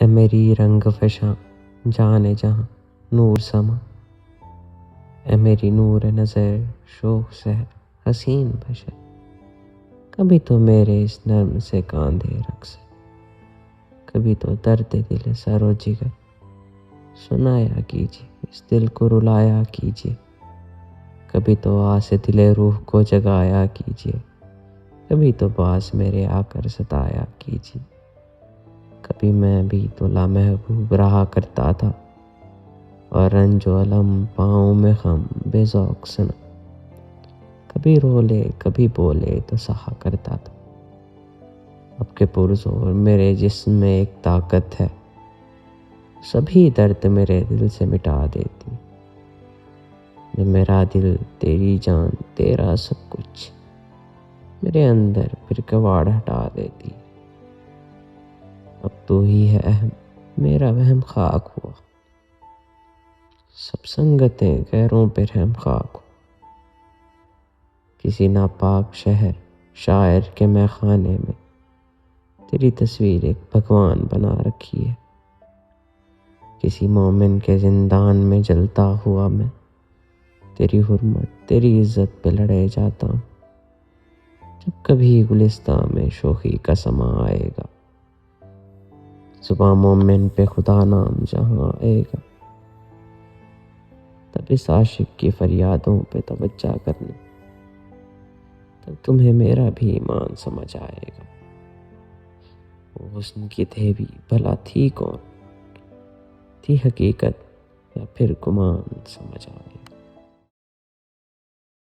اے میری رنگ فشاں جان جہاں نور سما، اے میری نور نظر شوخ سحر حسین بشر، کبھی تو میرے اس نرم سے کاندھے رقص، کبھی تو درد دل سر و جگر سنایا کیجیے، اس دل کو رلایا کیجیے، کبھی تو آس دل روح کو جگایا کیجیے، کبھی تو باز میرے آ کر ستایا کیجیے، کبھی میں بھی تو لامحبوب رہا کرتا تھا، اور رنج و الم پاؤں میں خم بے ذوق سنا، کبھی رولے کبھی بولے تو سہا کرتا تھا، اب کے پرزور میرے جسم میں ایک طاقت ہے، سبھی درد میرے دل سے مٹا دیتی، جو میرا دل تیری جان تیرا سب کچھ میرے اندر پھر کواڑ ہٹا دیتی، اب تو ہی ہے اہم میرا وہم خاک ہوا، سب سنگتیں غیروں پہ رحم خاک ہوا، کسی ناپاک شہر شاعر کے میں خانے میں تیری تصویر ایک بھگوان بنا رکھی ہے، کسی مومن کے زندان میں جلتا ہوا میں تیری حرمت تیری عزت پہ لڑے جاتا ہوں، جب کبھی گلستان میں شوخی کا سما آئے گا، زباں مومن پہ خدا نام جہاں آئے گا، تب اس عاشق کی فریادوں پہ توجہ کرنا، تب تمہیں میرا بھی ایمان سمجھ آئے گا، وہ حسن کی دیوی بھلا تھی کون، تھی حقیقت یا پھر گمان سمجھ آئے گا۔